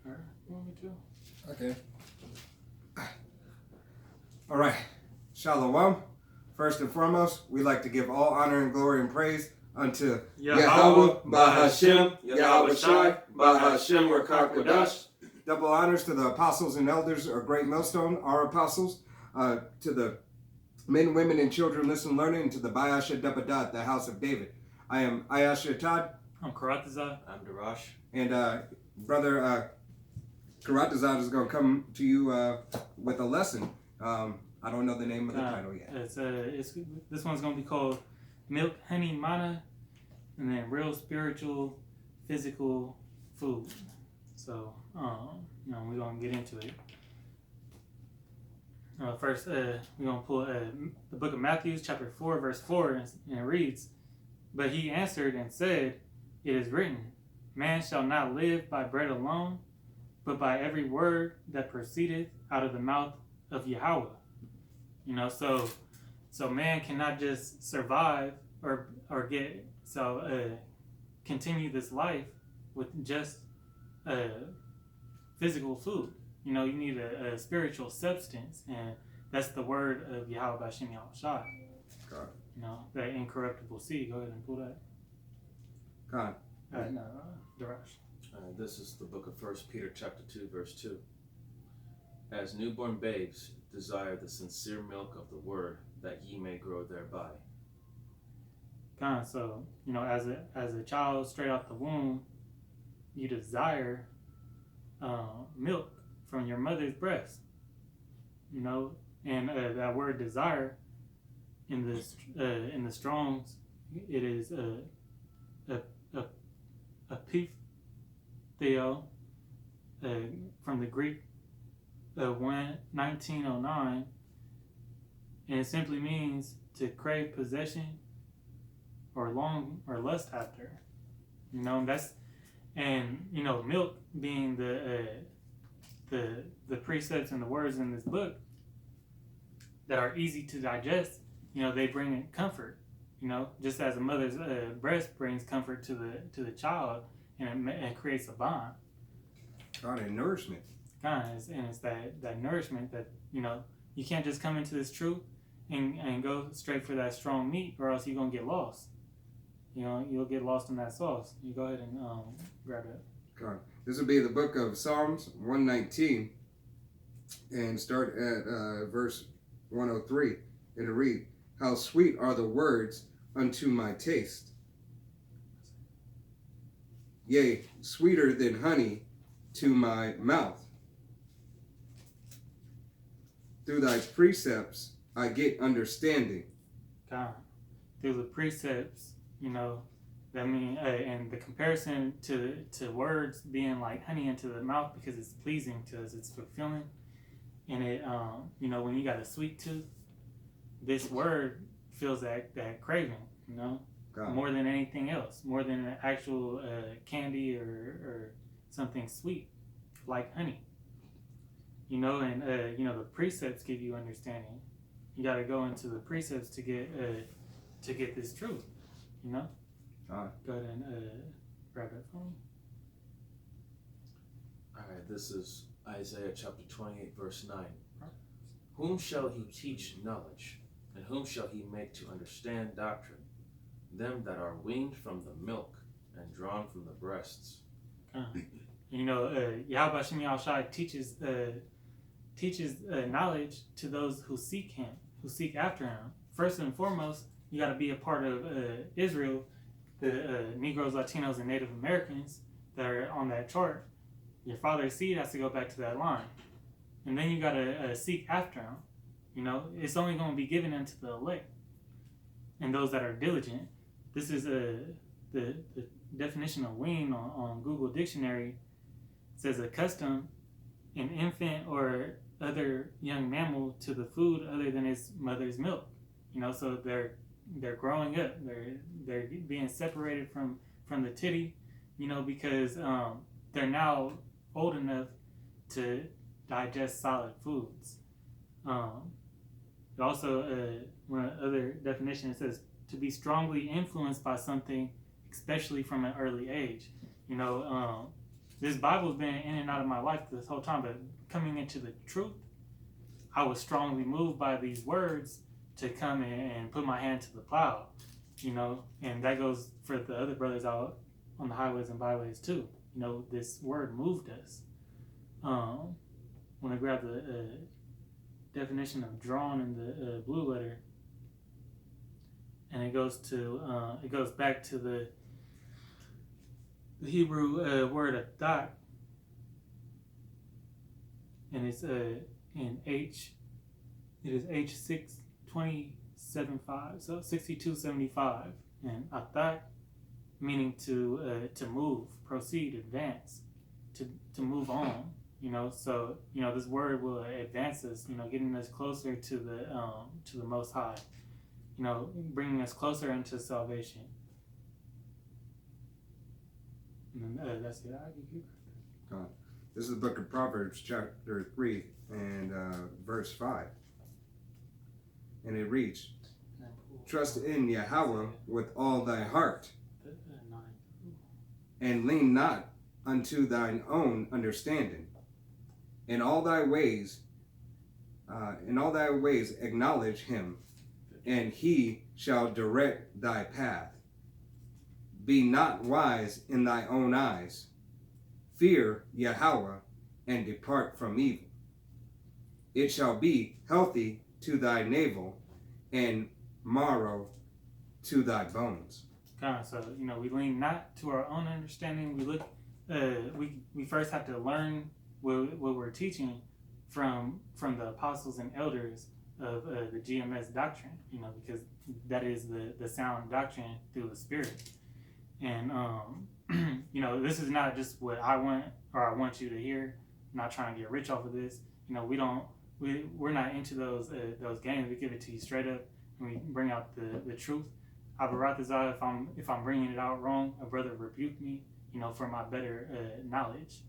Or you want me to? Okay. All right. Shalom. First and foremost, we like to give all honor and glory and praise unto Yahweh, Bahashem, Yahweh Shai, Bahashem Rakakodash. Double honors to the apostles and elders of Great Millstone, our apostles, to the men, women, and children listen, learning, and to the Bayasha Debadat, the house of David. I am Ayasha Todd. I'm Karatazar. I'm Darash. And Brother Karatazar is going to come to you with a lesson. I don't know the name of the title yet. This one's going to be called Milk, Honey, Manna, and then Real.Spiritual.Physical.Food. So, we're going to get into it. First, we're going to pull the book of Matthew, chapter 4, verse 4, and it reads, "But he answered and said, It is written, Man shall not live by bread alone, but by every word that proceedeth out of the mouth of Yahweh." So man cannot just survive or continue this life with just physical food. You need a spiritual substance, and that's the word of Yahweh Bashem Yahweh Shai. God. That incorruptible seed. Go ahead and pull that. God. Darash. This is the book of 1 Peter chapter 2, verse 2. "As newborn babes, desire the sincere milk of the word, that ye may grow thereby." God, so, as a child straight out the womb, you desire milk from your mother's breast. And that word desire in the Strong's, it is a pitheo, from the Greek 1909, and it simply means to crave possession or long or lust after. Milk being the precepts and the words in this book that are easy to digest. They bring comfort. Just as a mother's breast brings comfort to the child, and it creates a bond. God, and nourishment. God, and it's that nourishment that you can't just come into this truth and go straight for that strong meat, or else you're gonna get lost. You'll get lost in that sauce. You go ahead and grab it. God, this will be the book of Psalms 119, and start at verse 103. It'll read, "How sweet are the words unto my taste, yea, sweeter than honey to my mouth. Through thy precepts I get understanding." God, through the precepts, that mean, and the comparison to words being like honey into the mouth, because it's pleasing to us, it's fulfilling, and it, when you got a sweet tooth, this word feels that craving, God. More than anything else, more than an actual candy or something sweet like honey. And the precepts give you understanding. You got to go into the precepts to get this truth. Go ahead and grab that for me. All right, this is Isaiah chapter 28, verse 9. "Whom shall he teach knowledge, and whom shall he make to understand doctrine? Them that are weaned from the milk and drawn from the breasts." Yahweh Bashem Yahweh Shai teaches knowledge to those who seek him, who seek after him. First and foremost, you got to be a part of Israel, the Negroes, Latinos, and Native Americans that are on that chart. Your father's seed has to go back to that line, and then you got to seek after him. It's only going to be given unto the elect and those that are diligent. This is the definition of wean on Google Dictionary. It says accustom an infant or other young mammal to the food other than its mother's milk. So they're growing up. They're being separated from the titty, because they're now old enough to digest solid foods. Also, one other definition, it says to be strongly influenced by something, especially from an early age. this Bible's been in and out of my life this whole time, but coming into the truth, I was strongly moved by these words to come in and put my hand to the plow, and that goes for the other brothers out on the highways and byways too. This word moved us. When I grab the definition of drawn in the blue letter, and it goes back to the Hebrew word adak, and it's in H. It is H627.5, so 6275, and adak meaning to move, proceed, advance, to move on. So this word will advance us. Getting us closer to the Most High. Bringing us closer into salvation. And then, that's it. God. This is the book of Proverbs, chapter 3, and verse 5. And it reads, "Trust in Yahweh with all thy heart, and lean not unto thine own understanding. In all thy ways acknowledge him, and he shall direct thy path. Be not wise in thy own eyes. Fear Yahweh, and depart from evil. It shall be healthy to thy navel, and marrow to thy bones." So we lean not to our own understanding. We look. We first have to learn what we're teaching from the apostles and elders of the GMS doctrine. Because that is the sound doctrine through the Spirit. And this is not just what I want or I want you to hear. I'm not trying to get rich off of this. We're not into those games. We give it to you straight up, and we bring out the truth. Abaratazah, if I'm bringing it out wrong, a brother rebuke me, for my better knowledge,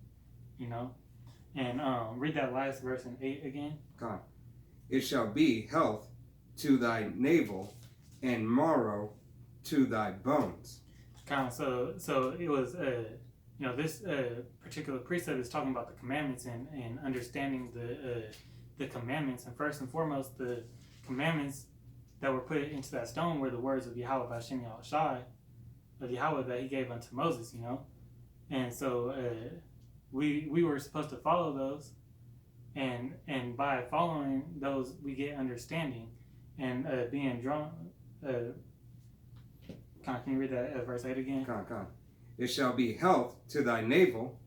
And read that last verse in 8 again. God. "It shall be health to thy navel, and marrow to thy bones." So it was this particular precept is talking about the commandments and understanding the commandments, and first and foremost the commandments that were put into that stone were the words of Yahweh B'Shem Yahushai, of Yahweh that he gave unto Moses, and so we were supposed to follow those, and by following those we get understanding and being drawn. Can you read that verse 8 again? "It shall be health to thy navel,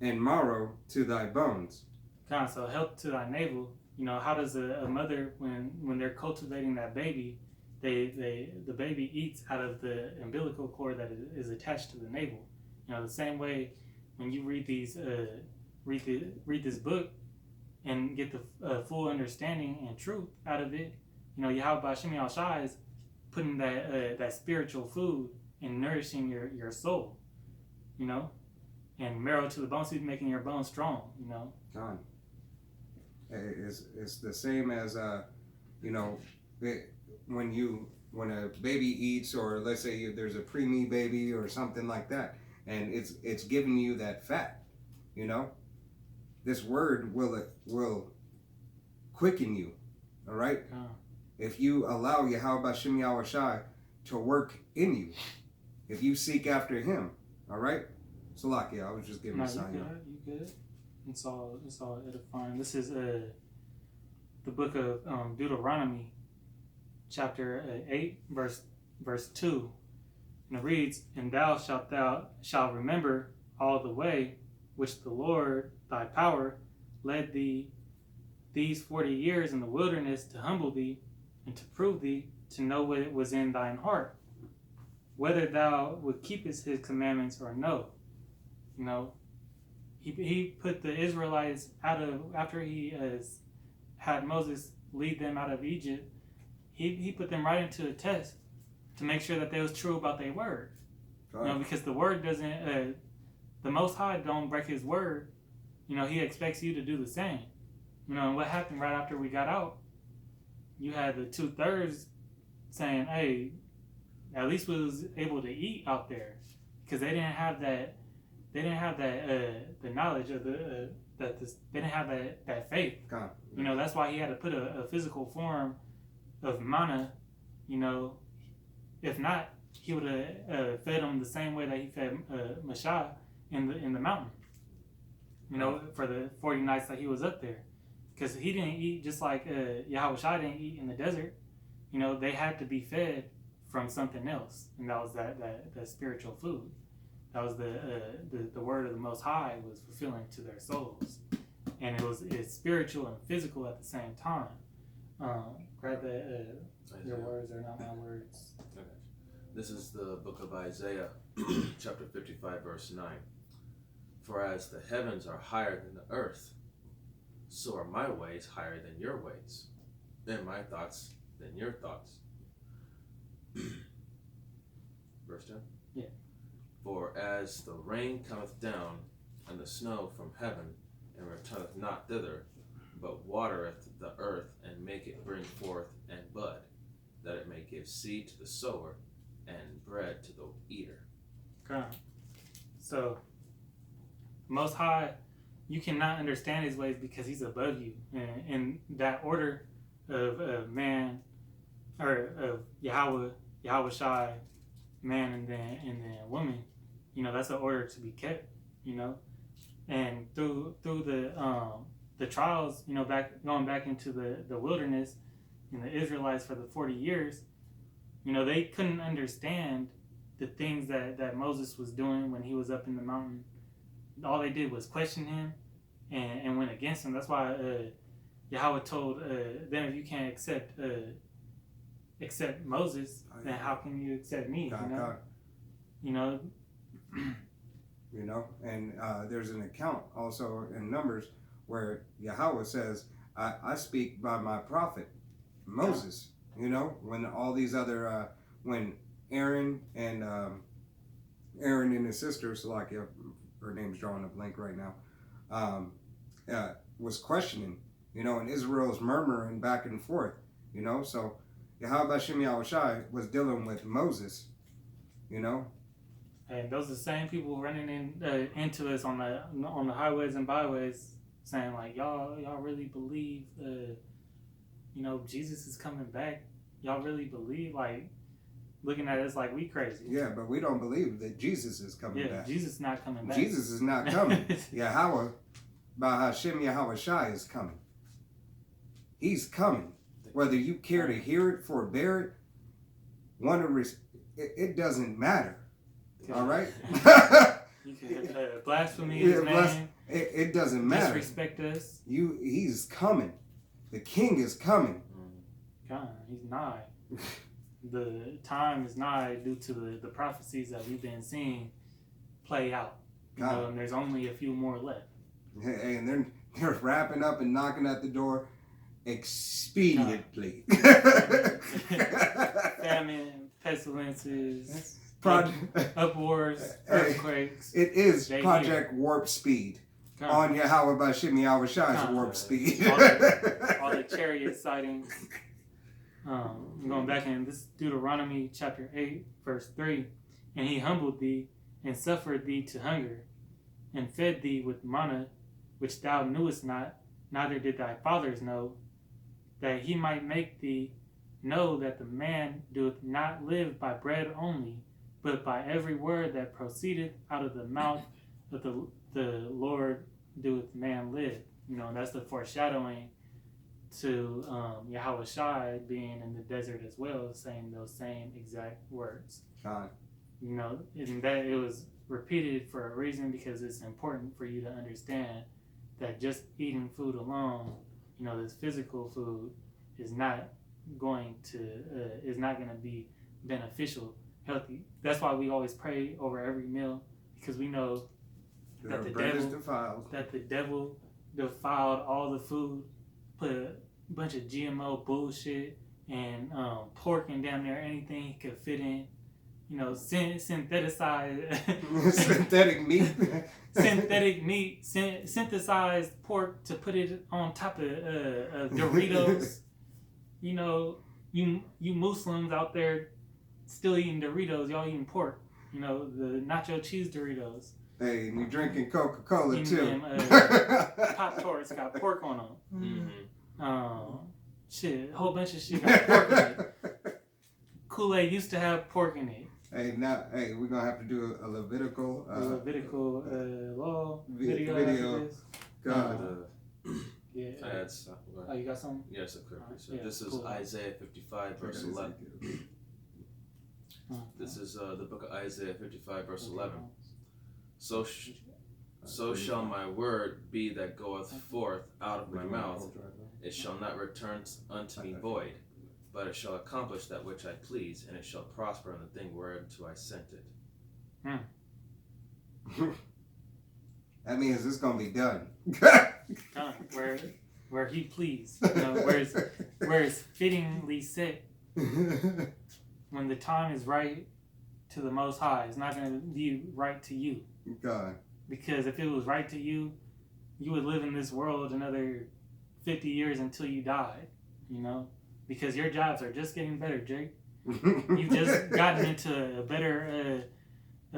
and marrow to thy bones." So health to thy navel. How does a mother, when they're cultivating that baby, the baby eats out of the umbilical cord that is attached to the navel. The same way when you read read this book and get the full understanding and truth out of it. Yahweh B'Shem Yahushai is putting that spiritual food and nourishing your soul. And marrow to the bones, he's making your bones strong. God. It's the same as when a baby eats, or let's say there's a preemie baby or something like that, and it's giving you that fat. This word will quicken you. All right. If you allow Yahweh B'Shem Yahushai to work in you, if you seek after him. All right. Salakia, I was just giving a sign. You good? It's all edifying. This is the book of Deuteronomy, chapter 8, verse 2, and it reads, "And thou shalt remember all the way which the Lord thy power led thee these 40 years in the wilderness, to humble thee and to prove thee, to know what it was in thine heart, whether thou would keep his commandments or no." He put the Israelites after he had Moses lead them out of Egypt. He put them right into a test to make sure that they was true about their word. Because the word doesn't, the Most High don't break his word. He expects you to do the same. And what happened right after we got out? You had the 2/3 saying, "Hey, at least we was able to eat out there," because they didn't have that they didn't have that the knowledge of the they didn't have that faith. God. You know, that's why he had to put a physical form of manna. You know, if not, he would have fed them the same way that he fed Mashah in the mountain. You know, for the 40 nights that he was up there, because he didn't eat just like Yahushua didn't eat in the desert. You know, they had to be fed from something else, and that was that spiritual food. That was the word of the Most High was fulfilling to their souls, and it's spiritual and physical at the same time. Grab that. Your words are not my words. Okay. This is the book of Isaiah, chapter 55, verse 9. For as the heavens are higher than the earth, so are my ways higher than your ways, and my thoughts than your thoughts. Verse 10? Yeah. For as the rain cometh down, and the snow from heaven, and returneth not thither, but watereth the earth, and make it bring forth and bud, that it may give seed to the sower, and bread to the eater. Okay. So, Most High, you cannot understand his ways because he's above you. And in that order of man, or of Yahweh Shai, man and then woman, you know, that's an order to be kept, you know. And through the trials, you know, going back into the wilderness and the Israelites for the 40 years, you know, they couldn't understand the things that Moses was doing when he was up in the mountain. All they did was question him and went against him. That's why Yahweh told them, if you can't accept Moses, then how can you accept me? You know? You know, and there's an account also in Numbers where Yahweh says, I speak by my prophet Moses. You know, when all these other when Aaron and his sister Salakia, her name's drawing a blank right now, was questioning, you know, and Israel's murmuring back and forth, you know. So Yahweh Shem Yahushai was dealing with Moses, you know. And those are the same people running into us on the highways and byways, saying like, y'all really believe, you know, Jesus is coming back? Y'all really believe? Like, looking at us like we crazy. Yeah, but we don't believe that Jesus is coming back. Jesus is not coming back. Jesus is not coming. Yahweh, by Hashem Yahweh Shai is coming. He's coming. Whether you care to hear it, forbear it, it doesn't matter. All right? You can blasphemy his name. It doesn't matter. Disrespect us. He's coming. The king is coming. God, he's nigh. The time is nigh due to the prophecies that we've been seeing play out. You know, and there's only a few more left. Hey, and they're wrapping up and knocking at the door expediently. Famine, pestilences, upwars, earthquakes. It is Project Warp Speed. On Yahweh by Shimmy Yahweh Shai's Warp Speed. all the chariot sightings. Going back in this Deuteronomy chapter 8, verse 3. And he humbled thee, and suffered thee to hunger, and fed thee with manna, which thou knewest not, neither did thy fathers know, that he might make thee know that the man doeth not live by bread only, but by every word that proceedeth out of the mouth of the Lord doeth man live. You know, and that's the foreshadowing to Yahweh Shai being in the desert as well, saying those same exact words. You know, and that it was repeated for a reason, because it's important for you to understand that just eating food alone, you know, this physical food is not going to be beneficial, healthy. That's why we always pray over every meal, because we know that the devil defiled all the food, put a bunch of GMO bullshit and pork and damn near anything he could fit in. You know, synthetic meat. Synthetic meat, synthesized pork to put it on top of Doritos. You know, you Muslims out there still eating Doritos, y'all eating pork. You know, the nacho cheese Doritos. Hey, and you drinking Coca-Cola Even too. them Pop-Tarts got pork on them. Mm-hmm. Shit, a whole bunch of shit got pork in it. Kool-Aid used to have pork in it. Hey, now, hey, we're gonna have to do a Levitical, law video. after this. God, Yeah. Oh, you got something? Yes, quickly. So yeah, this is cool. Isaiah 55, verse 11. This is the book of Isaiah 55, verse 11. So shall my word be that goeth forth out of my mouth. It shall not return unto me void, but it shall accomplish that which I please, and it shall prosper in the thing whereunto I sent it. That means it's gonna be done. Done. Where he please. You know, where it's fittingly set when the time is right to the Most High. It's not going to be right to you. God. Because if it was right to you, you would live in this world another 50 years until you died, you know? Because your jobs are just getting better, Jake. You've just gotten into a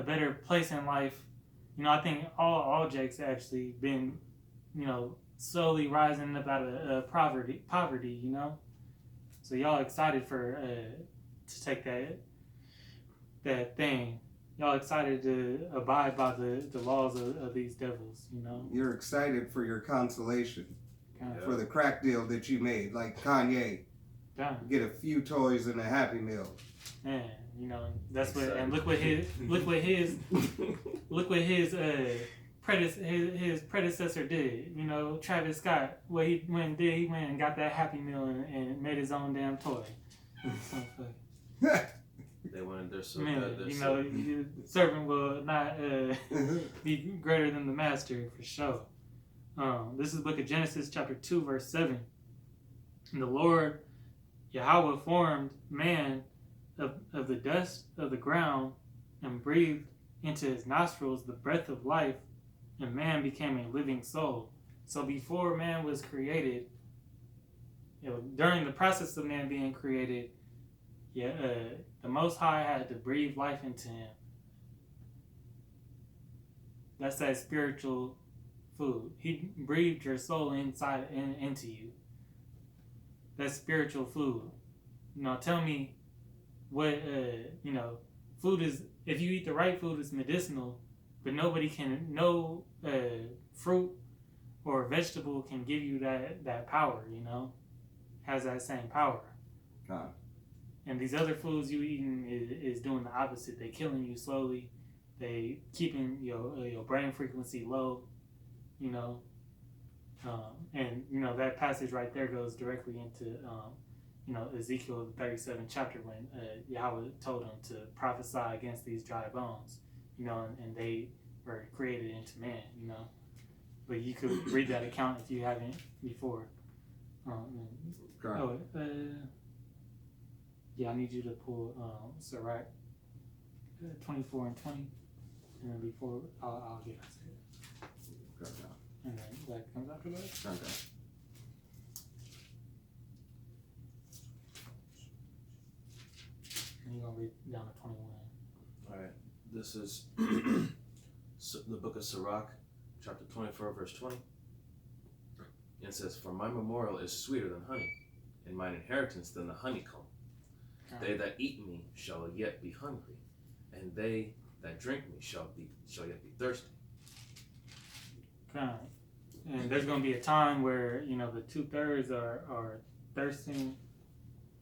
better place in life. You know, I think all Jake's actually been, you know, slowly rising up out of poverty, you know? So y'all excited for to take that thing. Y'all excited to abide by the laws of these devils, you know? You're excited for your consolation. Kind of. For the crack deal that you made, like Kanye. Yeah. Get a few toys and a Happy Meal. Man, you know, that's what, and look what his predecessor did. You know, Travis Scott, what he went and got that Happy Meal and made his own damn toy. So, They wanted their so man, good. you know, the servant will not be greater than the master for sure. This is the book of Genesis, chapter 2, verse 7. And the Lord Yahweh formed man of the dust of the ground and breathed into his nostrils the breath of life, and man became a living soul. So before man was created, you know, during the process of man being created, the Most High had to breathe life into him. That's that spiritual food. He breathed your soul into you. That's spiritual food. You know, tell me what, you know, food is, if you eat the right food, it's medicinal, but no fruit or vegetable can give you that power, you know, has that same power. God. And these other foods you eating is doing the opposite. They killing you slowly. They keeping your brain frequency low, you know. And, you know, that passage right there goes directly into, you know, Ezekiel 37 chapter when Yahweh told him to prophesy against these dry bones, you know, and they were created into man, you know. But you could read that account if you haven't before. Yeah, I need you to pull Sirach 24 and 20, and then before I'll get it. And then that comes after that. Okay. And you're gonna read down to 21. All right. This is the book of Sirach, chapter 24, verse 20. It says, "For my memorial is sweeter than honey, and mine inheritance than the honeycomb. They that eat me shall yet be hungry, and they that drink me shall yet be thirsty." Okay. And there's going to be a time where, you know, the 2/3 are thirsting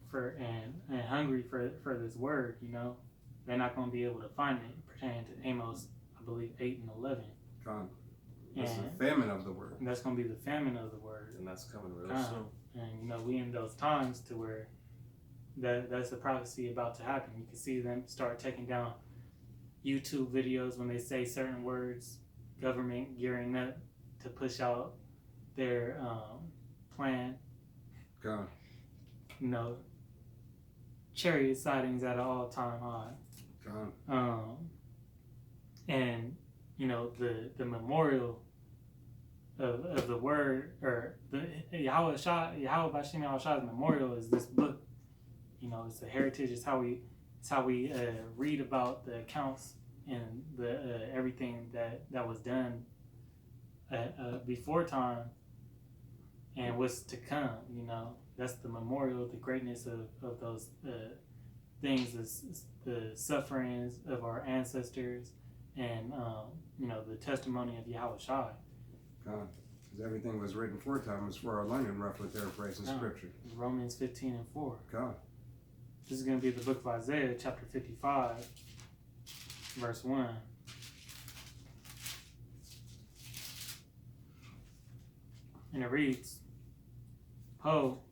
for and hungry for this word, you know. They're not going to be able to find it, pertaining to Amos, I believe, 8 and 11. God. That's the famine of the word. And that's going to be the famine of the word. And that's coming real soon. And, you know, we in those times to where that's the prophecy about to happen. You can see them start taking down YouTube videos when they say certain words, government gearing up to push out their plan. God. You know, chariot sightings at an all-time high. God. And, you know, the memorial of the word, or the Yahweh Bashim Yahushai's memorial is this book. You know, it's the heritage. It's how we read about the accounts and the everything that was done before time and what's to come. That's the memorial, the greatness of those things, the sufferings of our ancestors, and the testimony of Yahweh Shai. God, because everything was written for time was for our learning, roughly paraphrasing scripture. Romans 15:4. God. This is going to be the book of Isaiah, chapter 55, verse 1. And it reads, Ho,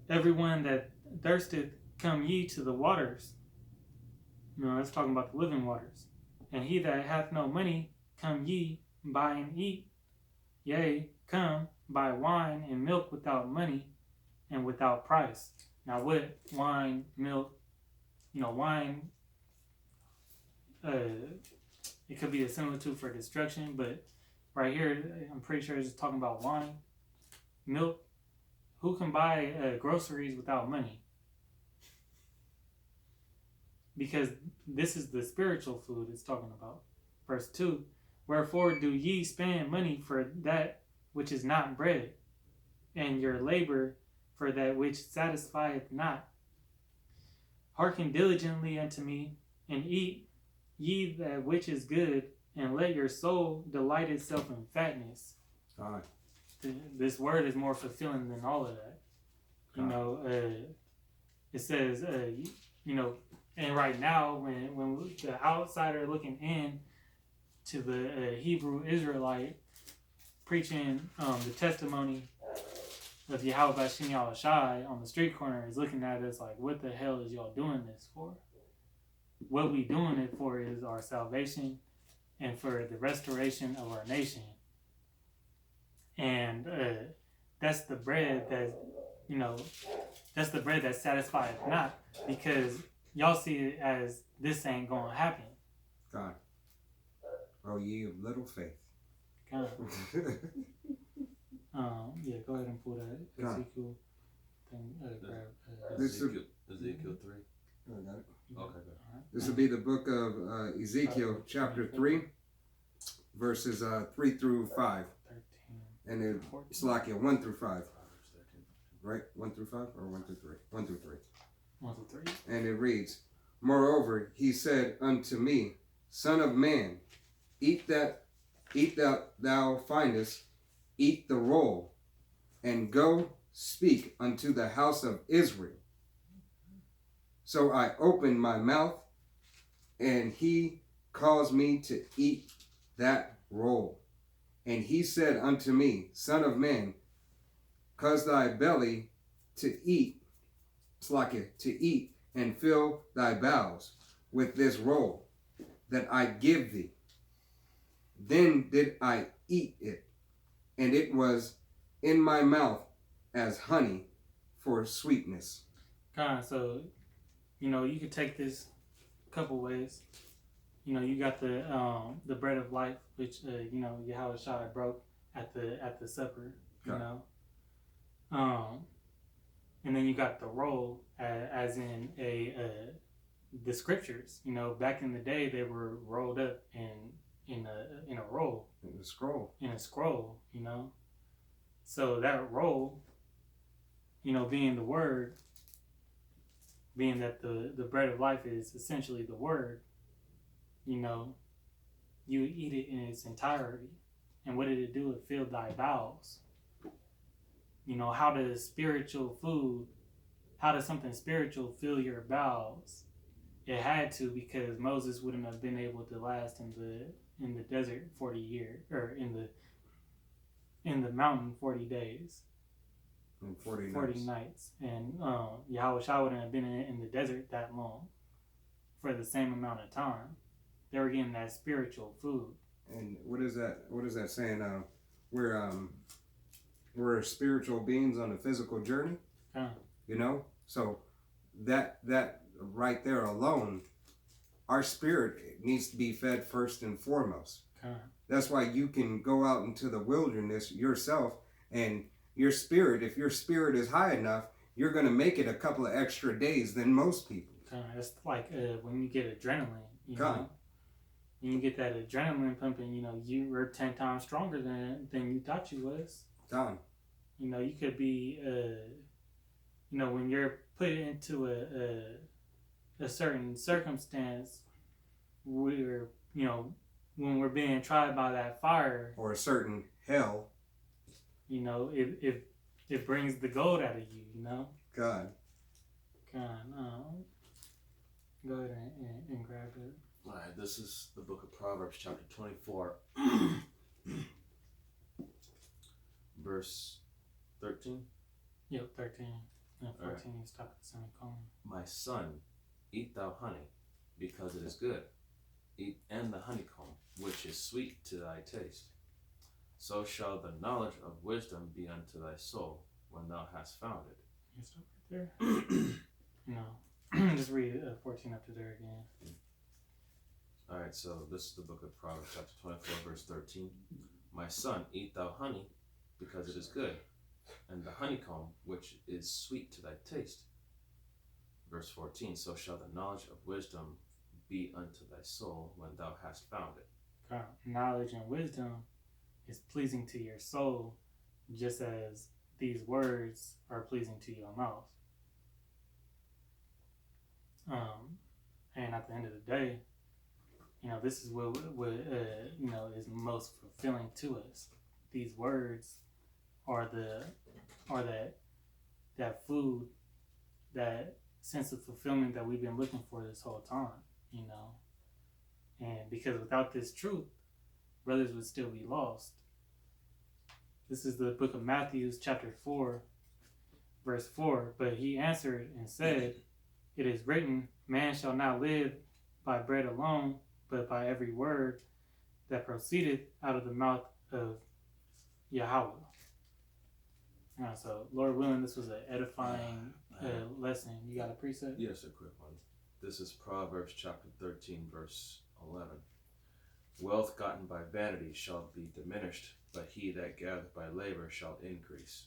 everyone that thirsteth, come ye to the waters. That's talking about the living waters. And he that hath no money, come ye, buy and eat. Yea, come, buy wine and milk without money and without price. Now, what wine, milk, wine, it could be a similitude for destruction, but right here, I'm pretty sure it's talking about wine, milk. Who can buy groceries without money? Because this is the spiritual food it's talking about. Verse 2, wherefore do ye spend money for that which is not bread, and your labor for that which satisfieth not? Hearken diligently unto me, and eat ye that which is good, and let your soul delight itself in fatness. All right. This word is more fulfilling than all of that. It says, and right now, when the outsider looking in to the Hebrew Israelite preaching the testimony of Yahweh Bashim Yahweh Shai on the street corner is looking at us like, what the hell is y'all doing this for? What we doing it for is our salvation and for the restoration of our nation. And that's the bread that's the bread that satisfies not, because y'all see it as this ain't gonna happen. God. Oh, ye of little faith. God. Yeah, go ahead and pull that Ezekiel thing. Ezekiel 3. I got it. Okay, good. Right. This would be the book of Ezekiel, chapter 3, verses 3 through 5. 13. And it's like 1 through 5. Right? 1 through 5 or 1 through 3? 1 through 3. 1 through 3. And it reads, moreover, he said unto me, Son of man, eat that thou findest, eat the roll, and go speak unto the house of Israel. So I opened my mouth, and he caused me to eat that roll. And he said unto me, Son of man, cause thy belly to eat, to eat, and fill thy bowels with this roll that I give thee. Then did I eat it, and it was in my mouth as honey for sweetness. God, so you could take this a couple ways. You got the bread of life, which Yahweh Shai broke at the supper. And then you got the roll, as in the scriptures. Back in the day, they were rolled up in a roll. In a scroll. In a scroll. So that roll, being the word, being that the bread of life is essentially the word, you eat it in its entirety. And what did it do? It filled thy bowels. How does something spiritual fill your bowels? It had to, because Moses wouldn't have been able to last in the desert 40 years, or in the mountain 40 days. And 40 nights. And Yahweh Shai wouldn't have been in the desert that long for the same amount of time. They were getting that spiritual food. And what is that saying? We're spiritual beings on a physical journey. So that right there alone, our spirit needs to be fed first and foremost. That's why you can go out into the wilderness yourself, and your spirit, if your spirit is high enough, you're going to make it a couple of extra days than most people. It's like when you get adrenaline, and you get that adrenaline pumping, you know, you were 10 times stronger than you thought you was. Done. You know, you could be, you know, when you're put into a certain circumstance, we're, you know, when we're being tried by that fire, or a certain hell, you know, it brings the gold out of you, you know. God. Go ahead and grab it. All right, this is the book of Proverbs, chapter 24, verse 13. Yep, 13 and 14. Right. Stop at the semicolon. My son, eat thou honey, because it is good. Eat and the honeycomb, which is sweet to thy taste. So shall the knowledge of wisdom be unto thy soul, when thou hast found it. You stop right there? No. Just read 14 up to there again. All right, so this is the book of Proverbs, chapter 24, verse 13. My son, eat thou honey, because it is good, and the honeycomb, which is sweet to thy taste. Verse 14, so shall the knowledge of wisdom be unto thy soul, when thou hast found it. God, knowledge and wisdom is pleasing to your soul, just as these words are pleasing to your mouth. And at the end of the day, you know, this is what you know, is most fulfilling to us. These words are that food, that sense of fulfillment that we've been looking for this whole time, you know. And because without this truth, brothers would still be lost. This is the book of Matthew, chapter 4, verse 4. But he answered and said, it is written, man shall not live by bread alone, but by every word that proceedeth out of the mouth of Yahweh. So, Lord willing, this was an edifying lesson. You got a precept? Yes, a quick one. This is Proverbs chapter 13, verse 11. Wealth gotten by vanity shall be diminished, but he that gathereth by labor shall increase.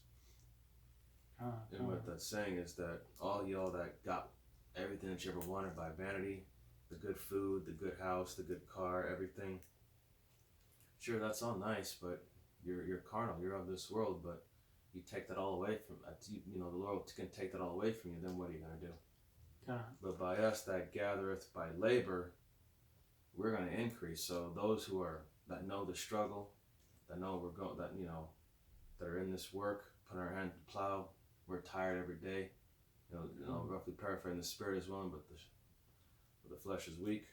And what that's saying is that all y'all that got everything that you ever wanted by vanity, the good food, the good house, the good car, everything, sure, that's all nice, but you're carnal, you're of this world, but you take that all away from, you know, the Lord can take that all away from you, then what are you going to do? But by us that gathereth by labor, we're going to increase. So those that know the struggle, that know we're going, that, you know, that are in this work, put our hand to the plow, we're tired every day, you know, roughly paraphrasing, the spirit is willing, but the flesh is weak.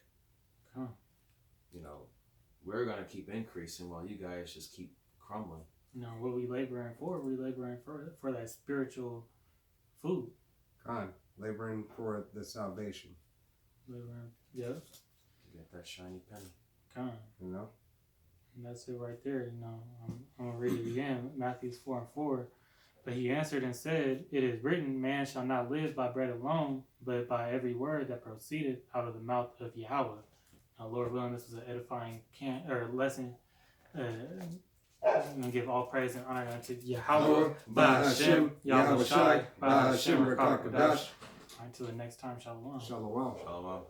You know, we're going to keep increasing while you guys just keep crumbling. You know, what we laboring for? We're laboring for that spiritual food. Laboring for the salvation. Laboring, yeah. Get that shiny penny. You know? And that's it right there, you know. I'm going to read it again. Matthew 4 and 4. But he answered and said, it is written, man shall not live by bread alone, but by every word that proceeded out of the mouth of Yahweh. Now, Lord willing, this was an edifying lesson. I'm going to give all praise and honor unto Yahweh, Ba'Hashem, Yahweh Shai, Ba'Hashem, Rakakadash. Until the next time, Shalom. Shalom. Shalom.